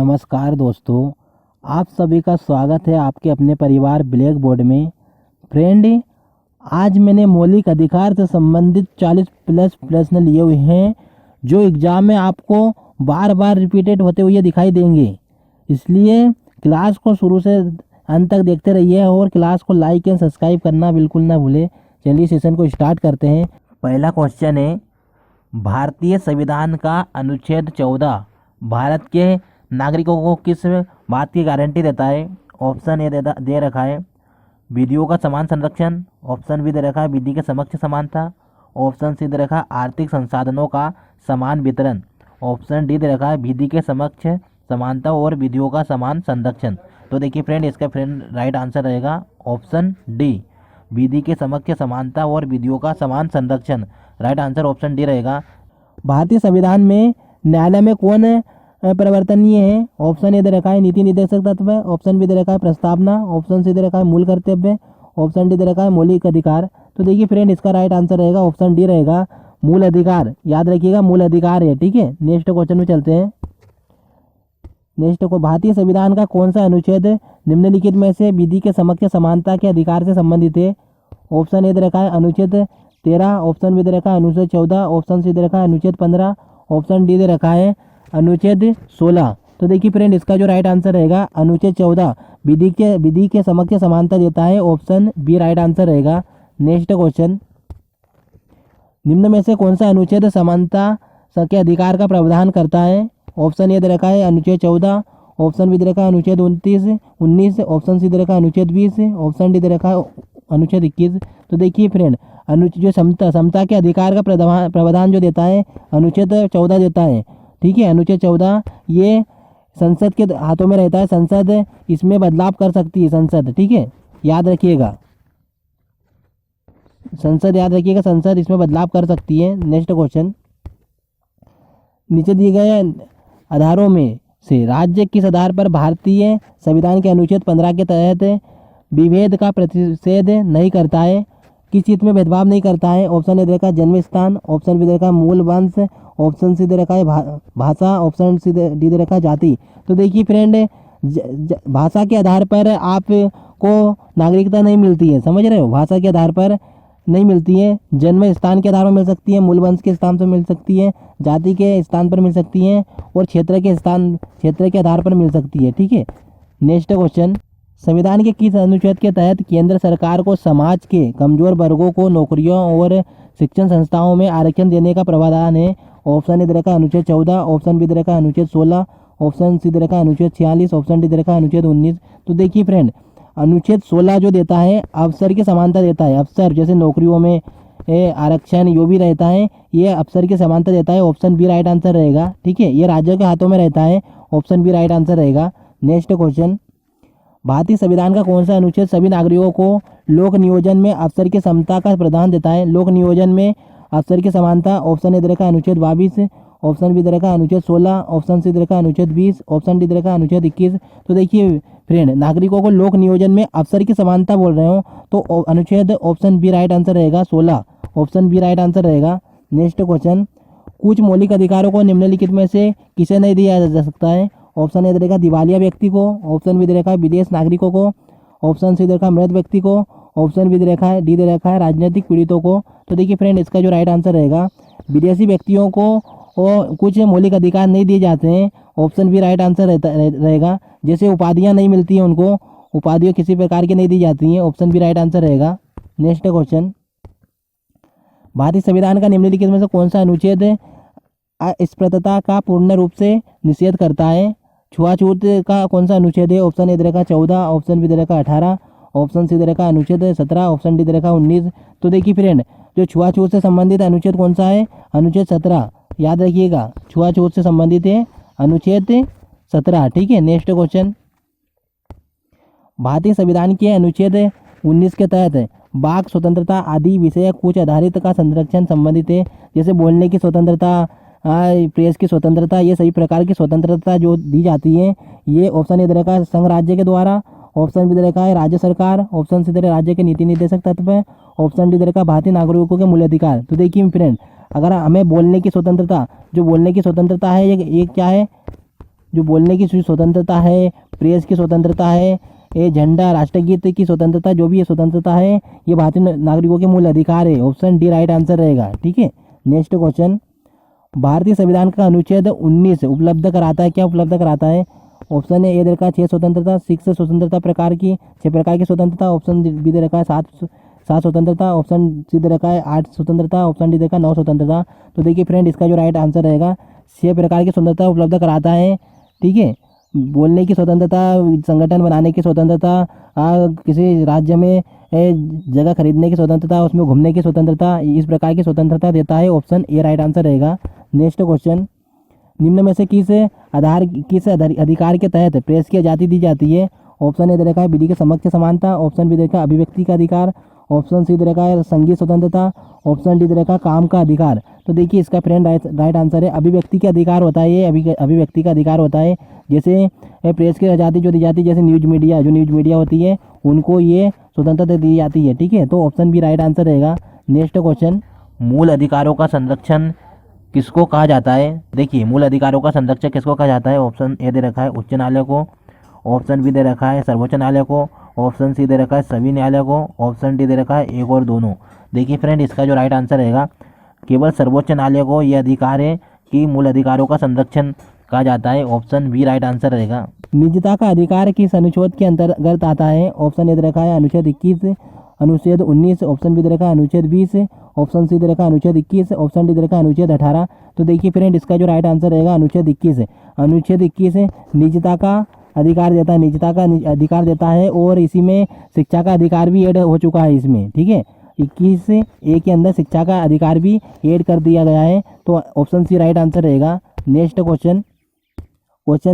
नमस्कार दोस्तों, आप सभी का स्वागत है आपके अपने परिवार ब्लैक बोर्ड में। फ्रेंड, आज मैंने मौलिक अधिकार से संबंधित 40 प्लस प्रश्न लिए हुए हैं जो एग्ज़ाम में आपको बार बार रिपीटेड होते हुए दिखाई देंगे। इसलिए क्लास को शुरू से अंत तक देखते रहिए और क्लास को लाइक एंड सब्सक्राइब करना बिल्कुल ना भूलें। चलिए सेशन को स्टार्ट करते हैं। पहला क्वेश्चन है, भारतीय संविधान का अनुच्छेद 14 भारत के नागरिकों को किस बात की गारंटी देता है? ऑप्शन ए दे रखा है विधियों का समान संरक्षण, ऑप्शन बी दे रखा है विधि के समक्ष समानता, ऑप्शन सी दे रखा है आर्थिक संसाधनों का समान वितरण, ऑप्शन डी दे रखा है विधि के समक्ष समानता और विधियों का समान संरक्षण। तो देखिए फ्रेंड, इसका राइट आंसर रहेगा ऑप्शन डी, विधि के समक्ष समानता और विधियों का समान संरक्षण। राइट आंसर ऑप्शन डी रहेगा। भारतीय संविधान में न्यायालय में कौन परिवर्तनीय है? ऑप्शन ए दे रखा है नीति निर्देशक तत्व, ऑप्शन बी दे रखा है प्रस्तावना, ऑप्शन सी दे रखा है मूल कर्तव्य, ऑप्शन डी दे रखा है मौलिक अधिकार। तो देखिए फ्रेंड, इसका राइट आंसर रहेगा ऑप्शन डी रहेगा, मूल अधिकार। याद रखिएगा, मूल अधिकार है। ठीक है, नेक्स्ट क्वेश्चन में चलते हैं। नेक्स्ट को, भारतीय संविधान का कौन सा अनुच्छेद निम्नलिखित में से विधि के समक्ष समानता के अधिकार से संबंधित है? ऑप्शन ए दे रखा है अनुच्छेद 13, ऑप्शन बी दे रखा है अनुच्छेद 14, ऑप्शन सी दे रखा है अनुच्छेद 15, ऑप्शन डी दे रखा है अनुच्छेद 16। तो देखिए फ्रेंड, इसका जो राइट आंसर रहेगा अनुच्छेद 14 विधि के समक्ष समानता देता है। ऑप्शन बी राइट आंसर रहेगा। नेक्स्ट क्वेश्चन, निम्न में से कौन सा अनुच्छेद समानता के अधिकार का प्रावधान करता है? ऑप्शन ए दे रखा है अनुच्छेद 14, ऑप्शन बी दे रखा है अनुच्छेद 19, ऑप्शन सी दे रखा है अनुच्छेद 20, ऑप्शन डी दे रखा है अनुच्छेद 21। तो देखिए फ्रेंड, जो समता के अधिकार का प्रावधान जो देता है अनुच्छेद 14 देता है। ठीक है, अनुच्छेद 14 ये संसद के हाथों में रहता है। संसद इसमें बदलाव कर सकती है संसद। ठीक है, याद रखिएगा, संसद इसमें बदलाव कर सकती है। नेक्स्ट क्वेश्चन, नीचे दिए गए आधारों में से राज्य किस आधार पर भारतीय संविधान के अनुच्छेद 15 के तहत विभेद का प्रतिषेध नहीं करता है? किस चीज़ में भेदभाव नहीं करता है? ऑप्शन ए दे रखा है जन्म स्थान, ऑप्शन बी दे रखा है मूल वंश, ऑप्शन सी दे रखा है भाषा, ऑप्शन सी डी दे रखा है जाति। तो देखिए फ्रेंड, भाषा के आधार पर आपको नागरिकता नहीं मिलती है, समझ रहे हो? भाषा के आधार पर नहीं मिलती है। जन्म स्थान के आधार पर मिल सकती है, मूल वंश के स्थान पर मिल सकती है, जाति के स्थान पर मिल सकती है और क्षेत्र के आधार पर मिल सकती है। ठीक है, नेक्स्ट क्वेश्चन, संविधान के किस अनुच्छेद के तहत केंद्र सरकार को समाज के कमजोर वर्गों को नौकरियों और शिक्षण संस्थाओं में आरक्षण देने का प्रावधान है? ऑप्शन ए दे रखा है अनुच्छेद 14, ऑप्शन बी दे रखा है अनुच्छेद 16, ऑप्शन सी दे रखा है अनुच्छेद 46, ऑप्शन डी दे रखा है अनुच्छेद 19। तो देखिए फ्रेंड, अनुच्छेद 16 जो देता है अवसर की समानता देता है। अवसर जैसे नौकरियों में आरक्षण जो भी रहता है, ये अवसर की समानता देता है। ऑप्शन बी राइट आंसर रहेगा। ठीक है, ये राज्यों के हाथों में रहता है। ऑप्शन बी राइट आंसर रहेगा। नेक्स्ट क्वेश्चन, भारतीय संविधान का कौन सा अनुच्छेद सभी नागरिकों को लोक नियोजन में अवसर की समता का प्रदान देता है? लोक नियोजन में अवसर की समानता। ऑप्शन ए दे रखा है अनुच्छेद 22, ऑप्शन बी दे रखा है अनुच्छेद 16, ऑप्शन सी दे रखा है अनुच्छेद 20, ऑप्शन डी दे रखा है अनुच्छेद 21। तो देखिए फ्रेंड, नागरिकों को लोक नियोजन में अवसर की समानता बोल रहे हो तो अनुच्छेद ऑप्शन बी राइट आंसर रहेगा 16। ऑप्शन बी राइट आंसर रहेगा। नेक्स्ट क्वेश्चन, कुछ मौलिक अधिकारों को निम्नलिखित में से किसे नहीं दिया जा सकता है? ऑप्शन ए दे रखा है दिवालिया व्यक्ति को, ऑप्शन बी दे रखा है विदेश नागरिकों को, ऑप्शन सी दे रखा है मृत व्यक्ति को, ऑप्शन बी दे रखा है डी दे रखा है राजनीतिक पीड़ितों को। तो देखिए फ्रेंड, इसका जो राइट आंसर रहेगा, विदेशी व्यक्तियों को और कुछ मौलिक अधिकार नहीं दिए जाते हैं। ऑप्शन बी राइट आंसर रहेगा। जैसे उपाधियां नहीं मिलती हैं उनको, उपाधियां किसी प्रकार की नहीं दी जाती हैं। ऑप्शन बी राइट आंसर रहेगा। नेक्स्ट क्वेश्चन, भारतीय संविधान का निम्नलिखित में से कौन सा अनुच्छेद अस्पृश्यता का पूर्ण रूप से निषेध करता है? छुआछूत का कौन सा अनुच्छेद है? ऑप्शन ए दे रखा 14, ऑप्शन बी दे रखा 18, ऑप्शन सी दे रखा अनुच्छेद 17, ऑप्शन डी दे रखा 19। तो देखिए फ्रेंड, जो छुआछूत से संबंधित अनुच्छेद कौन सा है? अनुच्छेद 17। याद रखिएगा, छुआछूत से संबंधित है अनुच्छेद 17। ठीक है, नेक्स्ट क्वेश्चन, भारतीय संविधान के अनुच्छेद 19 के तहत वाक स्वतंत्रता आदि विषय कुछ आधारित का संरक्षण संबंधित है। जैसे बोलने की स्वतंत्रता, प्रेस की स्वतंत्रता, ये सभी प्रकार की स्वतंत्रता जो दी जाती है, ये ऑप्शन ए दे रखा है संघ राज्य के द्वारा, ऑप्शन बी दे रखा है राज्य सरकार, ऑप्शन सी दे रखा है राज्य के नीति निर्देशक तत्व, ऑप्शन डी दे रखा है भारतीय नागरिकों के मूल अधिकार। तो देखिए फ्रेंड, अगर हमें बोलने की स्वतंत्रता, जो बोलने की स्वतंत्रता है ये क्या है? जो बोलने की स्वतंत्रता है, प्रेस की स्वतंत्रता है, ये झंडा राष्ट्रगीत की स्वतंत्रता, जो भी ये स्वतंत्रता है, ये भारतीय नागरिकों के मूल अधिकार है। ऑप्शन डी राइट आंसर रहेगा। ठीक है, नेक्स्ट क्वेश्चन, भारतीय संविधान का अनुच्छेद 19 उपलब्ध कराता है, क्या उपलब्ध कराता है? ऑप्शन ए दे रखा है 6 स्वतंत्रता, 6 स्वतंत्रता प्रकार की, 6 प्रकार की स्वतंत्रता। ऑप्शन बी दे रखा है 7 स्वतंत्रता। ऑप्शन सी दे रखा है 8 स्वतंत्रता। ऑप्शन डी दे रखा है 9 स्वतंत्रता। तो देखिए फ्रेंड, इसका जो राइट आंसर रहेगा 6 प्रकार की स्वतंत्रता उपलब्ध कराता है। ठीक है, बोलने की स्वतंत्रता, संगठन बनाने की स्वतंत्रता, किसी राज्य में जगह खरीदने की स्वतंत्रता, उसमें घूमने की स्वतंत्रता, इस प्रकार की स्वतंत्रता देता है। ऑप्शन ए राइट आंसर रहेगा। नेक्स्ट क्वेश्चन, निम्न में से किस अधिकार के तहत प्रेस की आज़ादी दी जाती है? ऑप्शन ए दे रखा है विधि के समक्ष समानता। ऑप्शन बी दे रखा है अभिव्यक्ति का अधिकार। ऑप्शन सी दे रखा है संघीय स्वतंत्रता। ऑप्शन डी दे रखा है काम का अधिकार। तो देखिए इसका फ्रेंड राइट आंसर है अभिव्यक्ति का अधिकार होता है। ये अभिव्यक्ति का अधिकार होता है। जैसे प्रेस की आज़ादी जो दी जाती है, जैसे न्यूज मीडिया होती है, उनको ये स्वतंत्रता दी जाती है। ठीक है, तो ऑप्शन बी राइट आंसर रहेगा। नेक्स्ट क्वेश्चन, मूल अधिकारों का संरक्षण किसको कहा जाता है? देखिए, मूल अधिकारों का संरक्षक किसको कहा जाता है? ऑप्शन ए दे रखा है उच्च न्यायालय को। ऑप्शन बी दे रखा है सर्वोच्च न्यायालय को। ऑप्शन सी दे रखा है सभी न्यायालय को। ऑप्शन डी दे रखा है एक और दोनों। देखिए फ्रेंड, इसका जो राइट आंसर रहेगा केवल सर्वोच्च न्यायालय को यह अधिकार है कि मूल अधिकारों का संरक्षण कहा जाता है। ऑप्शन बी राइट आंसर रहेगा। निजता का अधिकार किस अनुच्छेद के अंतर्गत आता है? ऑप्शन ए दे रखा है अनुच्छेद 21, अनुच्छेद 19। ऑप्शन बी दे रखा है अनुच्छेद 20। ऑप्शन सी दे रखा है अनुच्छेद 21। ऑप्शन डी दे रखा है अनुच्छेद 18। तो देखिए फ्रेंड, इसका जो राइट आंसर रहेगा अनुच्छेद 21 है। अनुच्छेद 21 निजता का अधिकार देता है, निजता का अधिकार देता है, और इसी में शिक्षा का अधिकार भी ऐड हो चुका है इसमें। ठीक है, 21A के अंदर शिक्षा का अधिकार भी ऐड कर दिया गया है। तो ऑप्शन सी राइट आंसर रहेगा। नेक्स्ट क्वेश्चन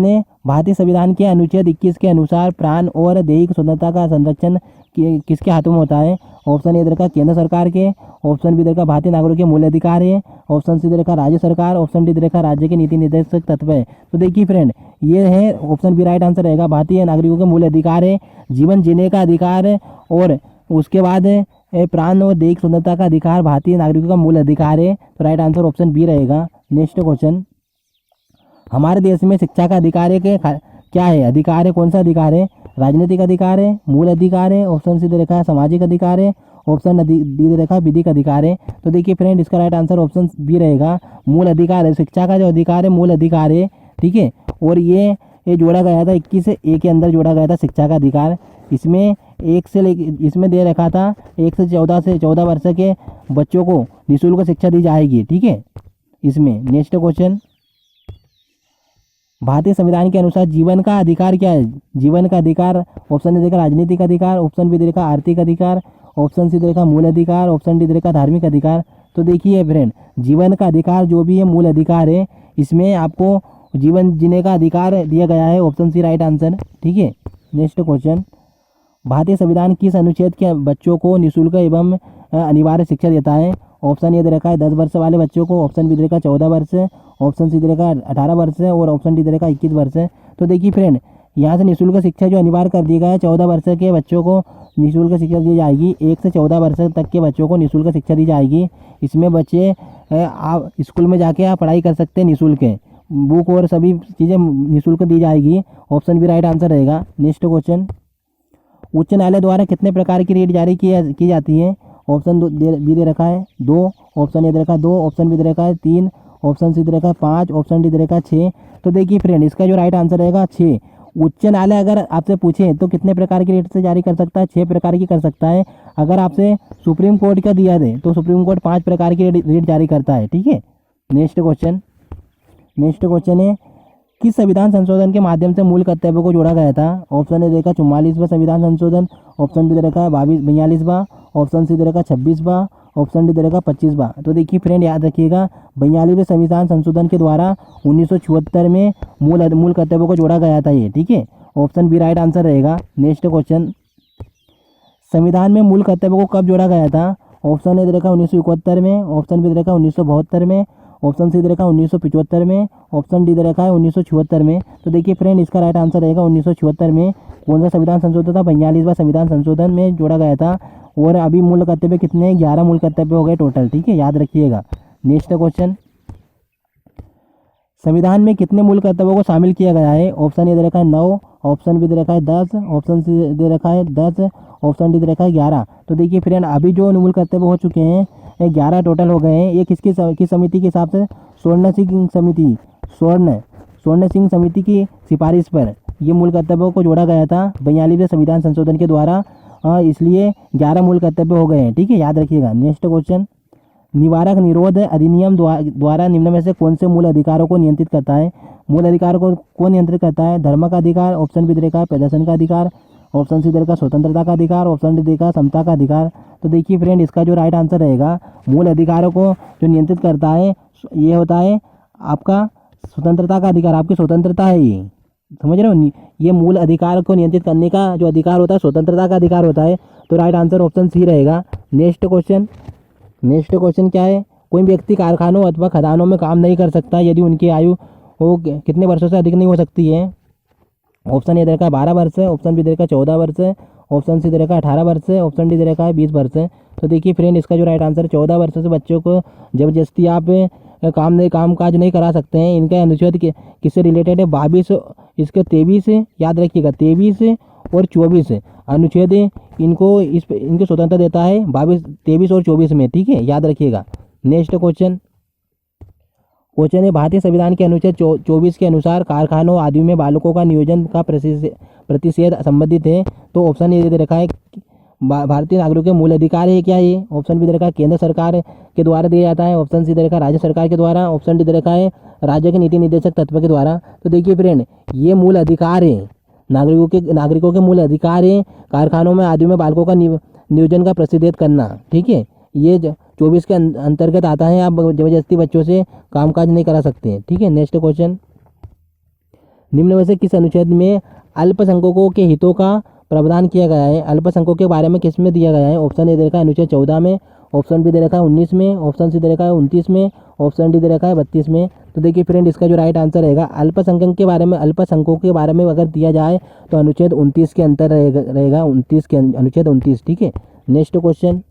है, भारतीय संविधान के अनुच्छेद 21 के अनुसार प्राण और दैहिक स्वतंत्रता का संरक्षण किसके हाथों में होता है? ऑप्शन ए दे रखा केंद्र सरकार के। ऑप्शन बी दे रखा भारतीय नागरिकों के मूल अधिकार है। ऑप्शन सी दे रखा राज्य सरकार। ऑप्शन डी दे रखा राज्य के नीति निर्देशक तत्व है। तो देखिए फ्रेंड, ये है ऑप्शन बी राइट आंसर रहेगा। भारतीय नागरिकों के मूल अधिकार है, जीवन जीने का अधिकार है, और उसके बाद प्राण और दैहिक स्वतंत्रता का अधिकार भारतीय नागरिकों का मूल अधिकार है। तो राइट आंसर ऑप्शन बी रहेगा। नेक्स्ट क्वेश्चन, हमारे देश में शिक्षा का अधिकार है कि क्या है? अधिकार है, कौन सा अधिकार है? राजनीतिक अधिकार है, मूल अधिकार है। ऑप्शन सी दे रखा है सामाजिक अधिकार है। ऑप्शन डी दे रखा है विधिक अधिकार है। तो देखिए फ्रेंड, इसका राइट आंसर ऑप्शन बी रहेगा, मूल अधिकार है। शिक्षा का जो अधिकार है मूल अधिकार है। ठीक है, और ये जोड़ा गया था 21A के अंदर जोड़ा गया था शिक्षा का अधिकार। इसमें इसमें दे रखा था 1 से 14 वर्ष के बच्चों को निःशुल्क शिक्षा दी जाएगी। ठीक है, इसमें नेक्स्ट क्वेश्चन, भारतीय संविधान के अनुसार जीवन का अधिकार क्या है? जीवन का अधिकार, ऑप्शन ए देखा राजनीतिक अधिकार। ऑप्शन बी देखा आर्थिक अधिकार। ऑप्शन सी देखा मूल अधिकार। ऑप्शन डी देखा धार्मिक अधिकार। तो देखिए फ्रेंड, जीवन का अधिकार जो भी है मूल अधिकार है, इसमें आपको जीवन जीने का अधिकार दिया गया है। Option C right answer. ठीक है, नेक्स्ट क्वेश्चन, भारतीय संविधान किस अनुच्छेद के बच्चों को निःशुल्क एवं अनिवार्य शिक्षा देता है? ऑप्शन ए दे रखा है 10 वर्ष वाले बच्चों को। ऑप्शन बी दे रखा है 14 वर्ष। ऑप्शन सी दे रखा है 18 वर्ष है, और ऑप्शन डी दे रखा है 21 वर्ष है। तो देखिए फ्रेंड, यहाँ से निःशुल्क शिक्षा जो अनिवार्य कर दिया गया है, 14 वर्ष के बच्चों को निःशुल्क शिक्षा दी जाएगी। 1 से 14 वर्ष तक के बच्चों को निःशुल्क शिक्षा दी जाएगी। इसमें बच्चे आप स्कूल में जाके आप पढ़ाई कर सकते हैं निःशुल्क, बुक और सभी चीज़ें निःशुल्क दी जाएगी। ऑप्शन बी राइट आंसर रहेगा। नेक्स्ट क्वेश्चन, उच्च न्यायालय द्वारा कितने प्रकार की रेट जारी की जाती है? ऑप्शन बी दे रखा है 2। ऑप्शन ए दे रखा है 2। ऑप्शन बी दे रखा है 3। ऑप्शन सी दे रखा है 5। ऑप्शन डी दे रखा है 6। तो देखिए फ्रेंड, इसका जो राइट आंसर रहेगा 6। उच्च न्यायालय अगर आपसे पूछे तो कितने प्रकार की रेट से जारी कर सकता है? 6 प्रकार की कर सकता है। अगर आपसे सुप्रीम कोर्ट का दिया दे तो सुप्रीम कोर्ट 5 प्रकार की रेट जारी करता है। ठीक है, नेक्स्ट क्वेश्चन है, किस संविधान संशोधन के माध्यम से मूल कर्तव्यों को जोड़ा गया था? ऑप्शन ए देखा 44वां संविधान संशोधन। ऑप्शन बी दे रखा है 42वां। ऑप्शन सी दे रखा 26वां। ऑप्शन डी दे रखा 25वां। तो देखिए फ्रेंड, याद रखिएगा 42वें संविधान संशोधन के द्वारा 1976 में मूल कर्तव्यों को जोड़ा गया था ये। ठीक है, ऑप्शन बी राइट आंसर रहेगा। नेक्स्ट क्वेश्चन, संविधान में मूल कर्तव्यों को कब जोड़ा गया था? ऑप्शन ए दे रखा 1971 में। ऑप्शन बी दे रखा 1972 में। ऑप्शन सी दे रखा 1975 में। ऑप्शन डी दे रखा है 1976 में। तो देखिए फ्रेंड, इसका राइट आंसर रहेगा 1976 में। कौन सा संविधान संशोधन था? 42वां संविधान संशोधन में जोड़ा गया था। और अभी मूल कर्तव्य कितने हैं? 11 मूल कर्तव्य हो गए टोटल। ठीक है, याद रखिएगा। नेक्स्ट क्वेश्चन, संविधान में कितने मूल कर्तव्यों को शामिल किया गया है? ऑप्शन ए दे रखा है 9, ऑप्शन बी दे रखा है 10, ऑप्शन सी दे रखा है 10, ऑप्शन डी दे रखा है 11। तो देखिए फ्रेंड, अभी जो मूल कर्तव्य हो चुके हैं 11 टोटल हो गए हैं। ये किस समिति के हिसाब से? स्वर्ण सिंह समिति की सिफारिश पर ये मूल कर्तव्यों को जोड़ा गया था 42वें संविधान संशोधन के द्वारा। इसलिए 11 मूल कर्तव्य हो गए हैं। ठीक है, याद रखिएगा। नेक्स्ट क्वेश्चन, निवारक निरोध अधिनियम द्वारा निम्न में से कौन से मूल अधिकारों को नियंत्रित करता है? मूल अधिकार को कौन नियंत्रित करता है? धर्म का अधिकार, ऑप्शन बी दे रखा है प्रदर्शन का अधिकार, ऑप्शन सी दे रखा है स्वतंत्रता का अधिकार, ऑप्शन डी दे रखा है समता का अधिकार। तो देखिए फ्रेंड, इसका जो राइट आंसर रहेगा, मूल अधिकारों को जो नियंत्रित करता है ये होता है आपका स्वतंत्रता का अधिकार। आपकी स्वतंत्रता है ये, समझ रहे हो? ये मूल अधिकार को नियंत्रित करने का जो अधिकार होता है स्वतंत्रता का अधिकार होता है। तो राइट आंसर ऑप्शन सी रहेगा। नेक्स्ट क्वेश्चन क्या है? कोई व्यक्ति कारखानों अथवा खदानों में काम नहीं कर सकता यदि उनकी आयु वो कितने वर्षों से अधिक नहीं हो सकती है? ऑप्शन ए दे रखा है 12 वर्ष है, ऑप्शन बी दे रखा है 14 वर्ष है, ऑप्शन सी दे रखा है 18 वर्ष है, ऑप्शन डी दे रखा है 20 वर्ष है। तो देखिए फ्रेंड, इसका जो राइट आंसर 14 वर्ष से बच्चों को जबरदस्ती आप काम काज नहीं करा सकते हैं। इनका अनुच्छेद किससे रिलेटेड है? 22, इसके 23, याद रखिएगा 23 और 24 अनुच्छेद इनकी स्वतंत्रता देता है 23 और 24 में। ठीक है, याद रखिएगा। नेक्स्ट क्वेश्चन है, भारतीय संविधान के अनुच्छेद 24 के अनुसार कारखानों आदि में बालकों का नियोजन का प्रतिषेध संबंधित है। तो ऑप्शन ए दे रखा है भारतीय नागरिकों के मूल अधिकार है क्या ये? ऑप्शन बी दे रखा है केंद्र सरकार के द्वारा दिया जाता है, ऑप्शन सी दे रखा है राज्य सरकार के द्वारा, ऑप्शन डी दे रखा है राज्य के नीति निर्देशक तत्व के द्वारा। तो देखिए फ्रेंड, ये मूल अधिकार है, नागरिकों के मूल अधिकार है कारखानों में आदि में बालकों का नियोजन का प्रतिषेध करना। ठीक है, ये 24 के अंतर्गत आता है। आप जबरदस्ती बच्चों से कामकाज नहीं करा सकते। ठीक है, नेक्स्ट क्वेश्चन, निम्न में से किस अनुच्छेद में अल्पसंख्यकों के हितों का प्रावधान किया गया है? अल्पसंख्यकों के बारे में किस में दिया गया है? ऑप्शन ए दे रखा है अनुच्छेद 14 में, ऑप्शन बी दे रखा है 19 में, ऑप्शन सी दे रखा है 29 में, ऑप्शन डी दे रखा है 32 में। तो देखिए फ्रेंड, इसका जो राइट आंसर रहेगा अल्पसंख्यकों के बारे में अगर दिया जाए तो अनुच्छेद 29 के अंतर रहेगा, अनुच्छेद 29। ठीक है, नेक्स्ट क्वेश्चन,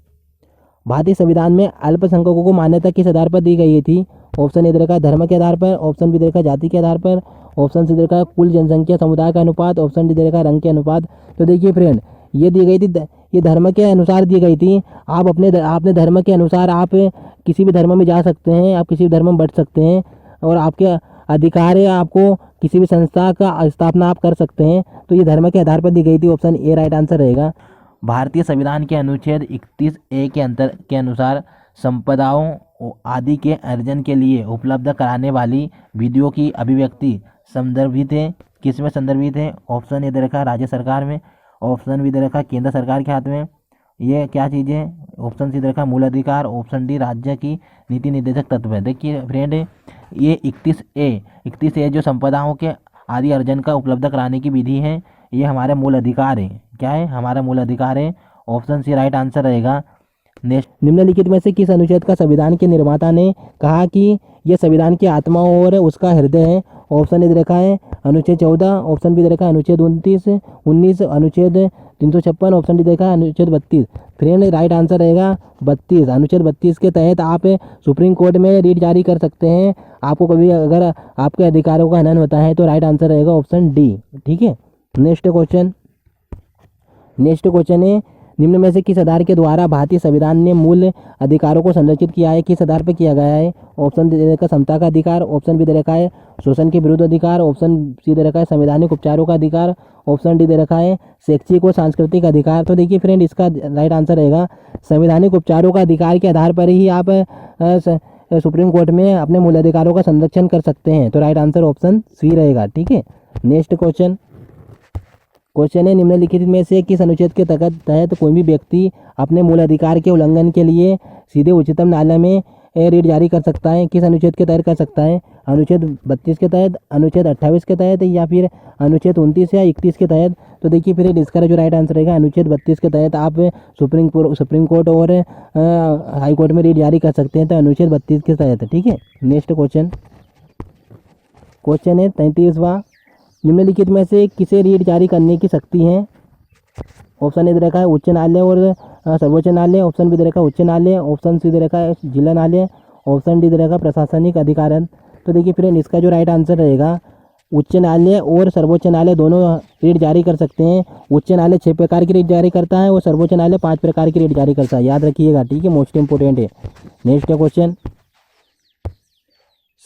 भारतीय संविधान में अल्पसंख्यकों को मान्यता किस आधार पर दी गई थी? ऑप्शन ए दे रखा है धर्म के आधार पर, ऑप्शन बी दे रखा है जाति के आधार पर, ऑप्शन सी दे रखा है कुल जनसंख्या समुदाय का अनुपात, ऑप्शन डी दे रखा है रंग के अनुपात। तो देखिए फ्रेंड, ये दी गई थी, ये धर्म के अनुसार दी गई थी। आप अपने धर्म के अनुसार आप किसी भी धर्म में जा सकते हैं, आप किसी भी धर्म में बैठ सकते हैं और आपके अधिकार है, आपको किसी भी संस्था का स्थापना आप कर सकते हैं। तो ये धर्म के आधार पर दी गई थी। ऑप्शन ए राइट आंसर रहेगा। भारतीय संविधान के अनुच्छेद 31A के अनुसार संपदाओं आदि के अर्जन के लिए उपलब्ध कराने वाली विधियों की अभिव्यक्ति संदर्भित है, किस में संदर्भित है? ऑप्शन ए दे रखा है राज्य सरकार में, ऑप्शन बी दे रखा है केंद्र सरकार के हाथ में। ये क्या चीज़ है? ऑप्शन सी दे रखा है मूल अधिकार, ऑप्शन डी राज्य की नीति निर्देशक तत्व है। देखिए फ्रेंड, ये 31A जो संपदाओं के आदि अर्जन का उपलब्ध कराने की विधि है, ये हमारे मूल अधिकार है। क्या है? हमारा मूल अधिकार है। ऑप्शन सी राइट आंसर रहेगा। नेक्स्ट, निम्नलिखित में से किस अनुच्छेद का संविधान के निर्माता ने कहा कि यह संविधान की आत्मा और उसका हृदय है? ऑप्शन ए दे रखा है अनुच्छेद 14, ऑप्शन बी दे रखा है अनुच्छेद 19, अनुच्छेद 356, ऑप्शन डी दे रखा है अनुच्छेद 32। फ्रेंड, राइट आंसर रहेगा 32। अनुच्छेद 32 के तहत आप सुप्रीम कोर्ट में रिट जारी कर सकते हैं। आपको कभी अगर आपके अधिकारों का हनन होता है तो राइट आंसर रहेगा ऑप्शन डी। ठीक है, नेक्स्ट क्वेश्चन है, निम्न में से किस आधार के द्वारा भारतीय संविधान ने मूल अधिकारों को संरक्षित किया है? किस आधार पर किया गया है? ऑप्शन दे रखा है समता का अधिकार, ऑप्शन बी दे रखा है शोषण के विरुद्ध अधिकार, ऑप्शन सी दे रखा है संवैधानिक उपचारों का अधिकार, ऑप्शन डी दे रखा है शैक्षिक और सांस्कृतिक अधिकार। तो देखिए फ्रेंड, इसका राइट आंसर रहेगा संवैधानिक उपचारों का अधिकार के आधार पर ही आप सुप्रीम कोर्ट में अपने मूल अधिकारों का संरक्षण कर सकते हैं। तो राइट आंसर ऑप्शन सी रहेगा। ठीक है, नेक्स्ट क्वेश्चन है, निम्नलिखित में से किस अनुच्छेद के तहत कोई भी व्यक्ति अपने मूल अधिकार के उल्लंघन के लिए सीधे उच्चतम न्यायालय में रिट जारी कर सकता है? किस अनुच्छेद के तहत कर सकता है? अनुच्छेद 32 के तहत, अनुच्छेद 28 के तहत या फिर अनुच्छेद 29 या 31 के तहत? तो देखिए फिर इसका जो राइट आंसर रहेगा अनुच्छेद 32 के तहत आप सुप्रीम कोर्ट और हाई कोर्ट में रिट जारी कर सकते हैं। तो अनुच्छेद 32 के तहत। ठीक है, नेक्स्ट क्वेश्चन है 33वां, निम्नलिखित में से किसे रिट जारी करने की शक्ति है? ऑप्शन ए दे रखा है उच्च न्यायालय और सर्वोच्च न्यायालय, ऑप्शन बी दे रखा है उच्च न्यायालय, ऑप्शन सी दे रखा है जिला न्यायालय, ऑप्शन डी दे रखा है प्रशासनिक अधिकार। तो देखिए फ्रेंड इसका जो राइट आंसर रहेगा, उच्च न्यायालय और सर्वोच्च न्यायालय दोनों रीट जारी कर सकते हैं। उच्च न्यायालय 6 प्रकार की रीट जारी करता है और सर्वोच्च न्यायालय 5 प्रकार की रीट जारी करता है, याद रखिएगा, ठीक है, मोस्ट इंपोर्टेंट है। नेक्स्ट क्वेश्चन,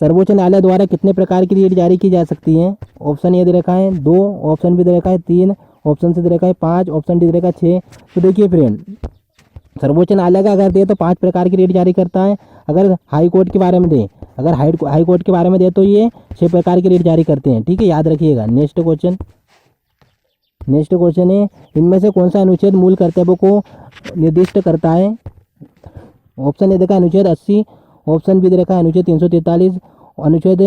सर्वोच्च न्यायालय द्वारा कितने प्रकार की रीट जारी की जा सकती है? ऑप्शन ए दे रखा है 2, ऑप्शन बी दे रखा है 3, ऑप्शन सी दे रखा है 5, ऑप्शन डी दे रखा है 6। तो देखिए फ्रेंड सर्वोच्च न्यायालय का अगर दे तो 5 प्रकार की रीट जारी करता है, अगर हाई कोर्ट के बारे में दे, अगर हाई कोर्ट के बारे में दे तो ये 6 प्रकार की रीट जारी करते हैं, ठीक है, याद रखिएगा। नेक्स्ट क्वेश्चन है, इनमें से कौन सा अनुच्छेद मूल कर्तव्यों को निर्दिष्ट करता है? ऑप्शन ए देखा अनुच्छेद 80, ऑप्शन बी देखा अनुच्छेद 343, अनुच्छेद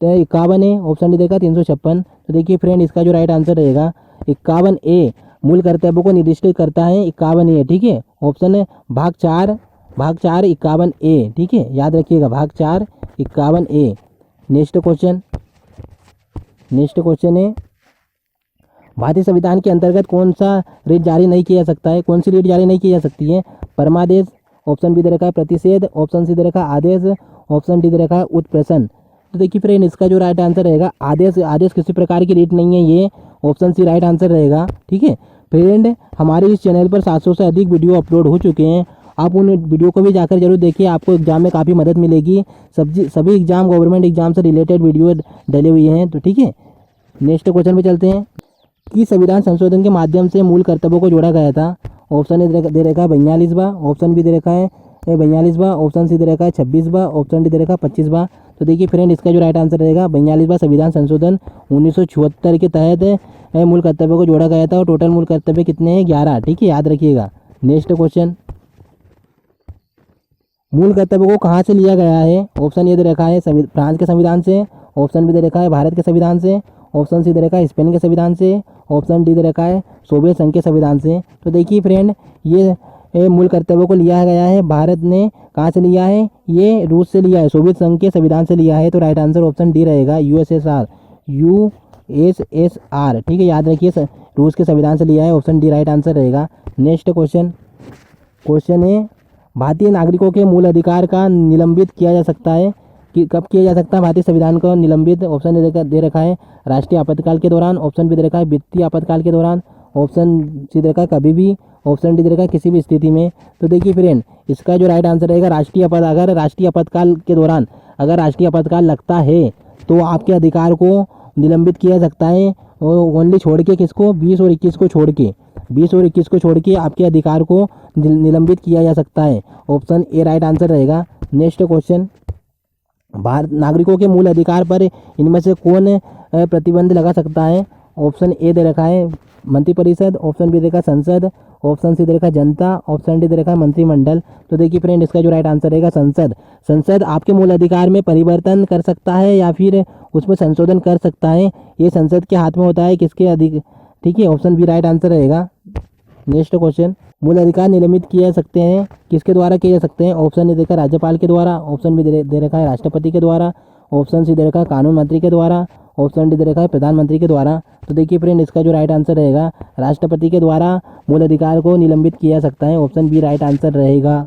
51 है, ऑप्शन डी देखा 356। तो देखिए फ्रेंड इसका जो राइट आंसर रहेगा 51A मूल कर्तव्यों को निर्दिष्ट करता है, 51A, ठीक है। ऑप्शन है भाग 4 51A, ठीक है, याद रखिएगा, भाग 4 51A। नेक्स्ट क्वेश्चन है, भारतीय संविधान के अंतर्गत कौन सा रीट जारी नहीं किया जा सकता है? कौन सी रीट जारी नहीं की जा सकती है? परमादेश, ऑप्शन बी दे रखा है प्रतिषेध, ऑप्शन सी दे रखा है आदेश, ऑप्शन डी दे रखा है उत्प्रेषण। तो देखिए फ्रेंड इसका जो राइट आंसर रहेगा आदेश किसी प्रकार की रीट नहीं है, ये ऑप्शन सी राइट आंसर रहेगा, ठीक है। फ्रेंड हमारे इस चैनल पर 700 से अधिक वीडियो अपलोड हो चुके हैं, आप उन वीडियो को भी जाकर जरूर देखिए, आपको एग्जाम में काफ़ी मदद मिलेगी। सभी एग्जाम गवर्नमेंट एग्जाम से रिलेटेड वीडियो डले हुए हैं, तो ठीक है। नेक्स्ट क्वेश्चन पे चलते हैं कि संविधान संशोधन के माध्यम से मूल कर्तव्यों को जोड़ा गया था। ऑप्शन ए दे रखा है 42वां, ऑप्शन बी दे रखा है 42वां, ऑप्शन सी दे रखा है 26वां, ऑप्शन डी दे रखा है 25वां। तो देखिए फ्रेंड इसका जो राइट आंसर रहेगा 42वां संविधान संशोधन 1976 के तहत मूल कर्तव्यों को जोड़ा गया था और टोटल मूल कर्तव्य कितने हैं? 11, ठीक है, याद रखिएगा। नेक्स्ट क्वेश्चन, मूल कर्तव्य को कहाँ से लिया गया है? ऑप्शन ए दे रखा है फ्रांस के संविधान से, ऑप्शन बी दे रखा है भारत के संविधान से, ऑप्शन सी दे रखा है स्पेन के संविधान से, ऑप्शन डी दे रखा है सोवियत संघ के संविधान से। तो देखिए फ्रेंड ये मूल कर्तव्यों को लिया गया है, भारत ने कहाँ से लिया है? ये रूस से लिया है, सोवियत संघ के संविधान से लिया है। तो राइट आंसर ऑप्शन डी रहेगा, यूएसएसआर, ठीक है, याद रखिए, रूस के संविधान से लिया है, ऑप्शन डी राइट आंसर रहेगा। नेक्स्ट क्वेश्चन है, भारतीय नागरिकों के मूल अधिकार का निलंबित किया जा सकता है कि कब किया जा सकता है भारतीय संविधान को निलंबित? ऑप्शन दे रखा है राष्ट्रीय आपातकाल के दौरान, ऑप्शन बी दे रखा है वित्तीय आपातकाल के दौरान, ऑप्शन सी दे रखा है कभी भी, ऑप्शन डी दे रखा है किसी भी स्थिति में। तो देखिए फ्रेंड इसका जो राइट आंसर रहेगा अगर राष्ट्रीय आपातकाल के दौरान अगर राष्ट्रीय आपातकाल लगता है तो आपके अधिकार को निलंबित किया जा सकता है, ओनली छोड़ के किसको? 20 और 21 को छोड़ के आपके अधिकार को निलंबित किया जा सकता है, ऑप्शन ए राइट आंसर रहेगा। नेक्स्ट क्वेश्चन, भारत नागरिकों के मूल अधिकार पर इनमें से कौन प्रतिबंध लगा सकता है? ऑप्शन ए दे रखा है मंत्रिपरिषद, ऑप्शन बी दे रखा है संसद, ऑप्शन सी दे रखा है जनता, ऑप्शन डी दे रखा है मंत्रिमंडल। तो देखिए फ्रेंड इसका जो राइट आंसर रहेगा संसद आपके मूल अधिकार में परिवर्तन कर सकता है या फिर उसमें संशोधन कर सकता है, ये संसद के हाथ में होता है, किसके अधिक, ठीक है, ऑप्शन बी राइट आंसर रहेगा। नेक्स्ट क्वेश्चन, मूल अधिकार निलंबित किए जा सकते हैं, किसके द्वारा किए जा सकते हैं? ऑप्शन ए देखा राज्यपाल के द्वारा, ऑप्शन बी दे रखा है राष्ट्रपति के द्वारा, ऑप्शन सी दे रखा है कानून मंत्री के द्वारा, ऑप्शन डी दे रखा है प्रधानमंत्री के द्वारा। तो देखिए फ्रेंड इसका जो राइट आंसर रहेगा राष्ट्रपति के द्वारा मूल अधिकार को निलंबित किया जा सकता है, ऑप्शन बी राइट आंसर रहेगा।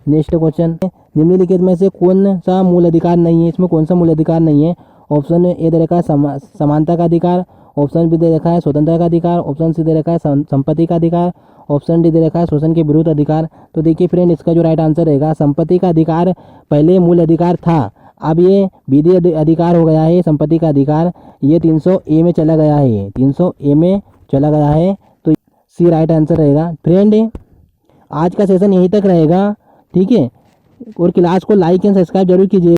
नेक्स्ट क्वेश्चन, निम्नलिखित में से कौन सा मूल अधिकार नहीं है? इसमें कौन सा मूल अधिकार नहीं है? ऑप्शन ए दे रखा है समानता का अधिकार, ऑप्शन बी दे रखा है स्वतंत्रता का अधिकार, ऑप्शन सी दे रखा है संपत्ति का अधिकार, ऑप्शन डी दे रखा है शोषण के विरुद्ध अधिकार। तो देखिए फ्रेंड इसका जो राइट आंसर रहेगा संपत्ति का अधिकार पहले मूल अधिकार था, अब ये विधि अधिकार हो गया है। संपत्ति का अधिकार ये 300A में चला गया है, 300A में चला गया है, तो सी राइट आंसर रहेगा। फ्रेंड आज का सेशन यहीं तक रहेगा, ठीक है, और क्लास को लाइक एंड सब्सक्राइब जरूर कीजिए।